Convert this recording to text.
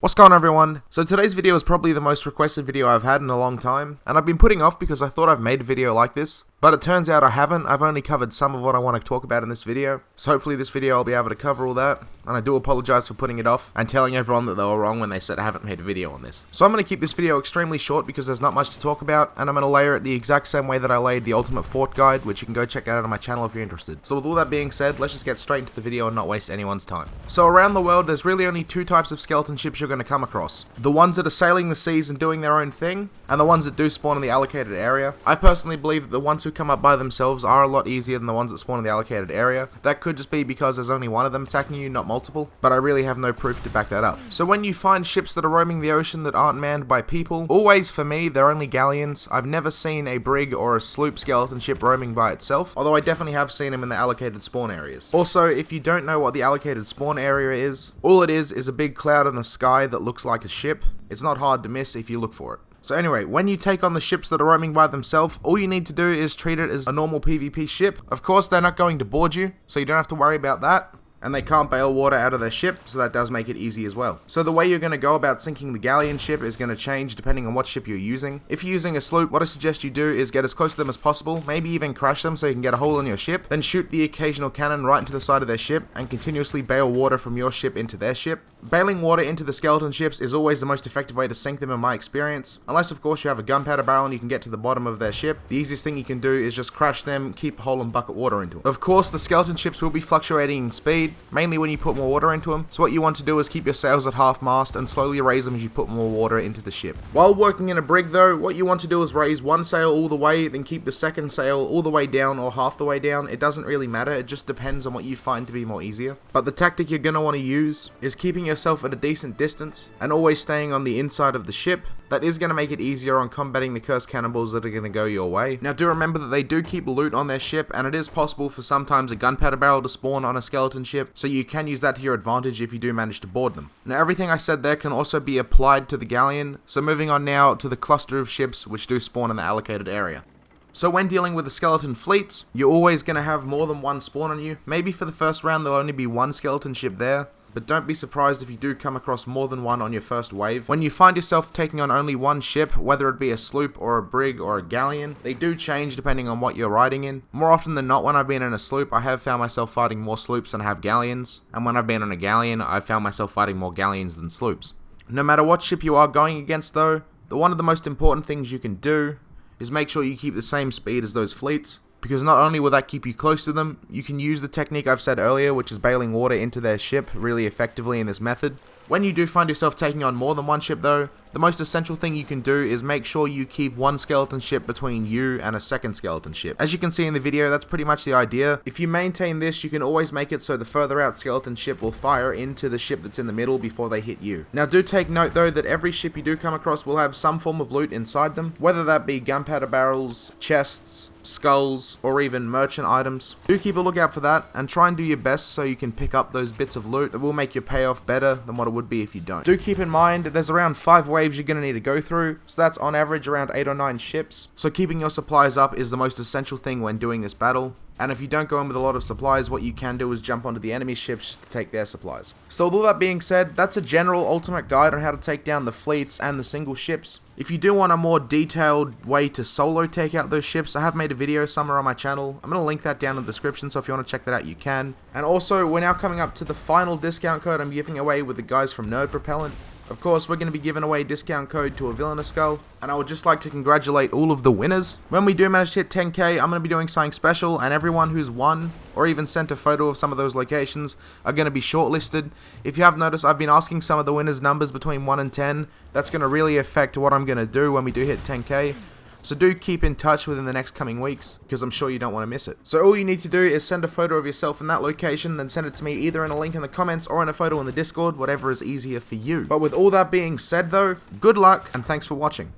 What's going on, everyone? So today's video is probably the most requested video I've had in a long time, and I've been putting off because I thought I've made a video like this, but it turns out I haven't. I've only covered some of what I want to talk about in this video, so hopefully this video I'll be able to cover all that, and I do apologize for putting it off and telling everyone that they were wrong when they said I haven't made a video on this. So I'm going to keep this video extremely short because there's not much to talk about, and I'm going to layer it the exact same way that I laid the Ultimate Fort Guide, which you can go check out on my channel if you're interested. So with all that being said, let's just get straight into the video and not waste anyone's time. So around the world, there's really only two types of skeleton ships you're going to come across. The ones that are sailing the seas and doing their own thing, and the ones that do spawn in the allocated area. I personally believe that the ones who come up by themselves are a lot easier than the ones that spawn in the allocated area. That could just be because there's only one of them attacking you, not multiple, but I really have no proof to back that up. So when you find ships that are roaming the ocean that aren't manned by people, always for me, they're only galleons. I've never seen a brig or a sloop skeleton ship roaming by itself, although I definitely have seen them in the allocated spawn areas. Also, if you don't know what the allocated spawn area is, all it is a big cloud in the sky that looks like a ship. It's not hard to miss if you look for it. So anyway, when you take on the ships that are roaming by themselves, all you need to do is treat it as a normal PvP ship. Of course, they're not going to board you, so you don't have to worry about that. And they can't bail water out of their ship, so that does make it easy as well. So the way you're going to go about sinking the galleon ship is going to change depending on what ship you're using. If you're using a sloop, what I suggest you do is get as close to them as possible, maybe even crash them so you can get a hole in your ship, then shoot the occasional cannon right into the side of their ship, and continuously bail water from your ship into their ship. Bailing water into the skeleton ships is always the most effective way to sink them in my experience, unless of course you have a gunpowder barrel and you can get to the bottom of their ship. The easiest thing you can do is just crash them, keep a hole and bucket water into them. Of course, the skeleton ships will be fluctuating in speed, mainly when you put more water into them, so what you want to do is keep your sails at half mast and slowly raise them as you put more water into the ship. While working in a brig though, what you want to do is raise one sail all the way, then keep the second sail all the way down or half the way down. It doesn't really matter, it just depends on what you find to be more easier. But the tactic you're going to want to use is keeping yourself at a decent distance and always staying on the inside of the ship. That is going to make it easier on combating the cursed cannonballs that are going to go your way. Now do remember that they do keep loot on their ship, and it is possible for sometimes a gunpowder barrel to spawn on a skeleton ship, so you can use that to your advantage if you do manage to board them. Now everything I said there can also be applied to the galleon, so moving on now to the cluster of ships which do spawn in the allocated area. So when dealing with the skeleton fleets, you're always going to have more than one spawn on you. Maybe for the first round there'll only be one skeleton ship there, but don't be surprised if you do come across more than one on your first wave. When you find yourself taking on only one ship, whether it be a sloop or a brig or a galleon, they do change depending on what you're riding in. More often than not, when I've been in a sloop, I have found myself fighting more sloops than I have galleons, and when I've been on a galleon, I've found myself fighting more galleons than sloops. No matter what ship you are going against though, one of the most important things you can do is make sure you keep the same speed as those fleets, because not only will that keep you close to them, you can use the technique I've said earlier, which is bailing water into their ship really effectively in this method. When you do find yourself taking on more than one ship though, the most essential thing you can do is make sure you keep one skeleton ship between you and a second skeleton ship. As you can see in the video, that's pretty much the idea. If you maintain this, you can always make it so the further out skeleton ship will fire into the ship that's in the middle before they hit you. Now do take note though that every ship you do come across will have some form of loot inside them, whether that be gunpowder barrels, chests, skulls, or even merchant items. Do keep a lookout for that, and try and do your best so you can pick up those bits of loot that will make your payoff better than what it would be if you don't. Do keep in mind that there's around 5 waves you're going to need to go through, so that's on average around 8 or 9 ships, so keeping your supplies up is the most essential thing when doing this battle. And if you don't go in with a lot of supplies, what you can do is jump onto the enemy ships just to take their supplies. So with all that being said, that's a general ultimate guide on how to take down the fleets and the single ships. If you do want a more detailed way to solo take out those ships, I have made a video somewhere on my channel. I'm going to link that down in the description, so if you want to check that out, you can. And also, we're now coming up to the final discount code I'm giving away with the guys from Nerd Propellant. Of course, we're going to be giving away a discount code to a Villainous Skull, and I would just like to congratulate all of the winners. When we do manage to hit 10k, I'm going to be doing something special, and everyone who's won, or even sent a photo of some of those locations, are going to be shortlisted. If you have noticed, I've been asking some of the winners' numbers between 1 and 10. That's going to really affect what I'm going to do when we do hit 10k. So do keep in touch within the next coming weeks, because I'm sure you don't want to miss it. So all you need to do is send a photo of yourself in that location, then send it to me either in a link in the comments or in a photo in the Discord, whatever is easier for you. But with all that being said though, good luck and thanks for watching.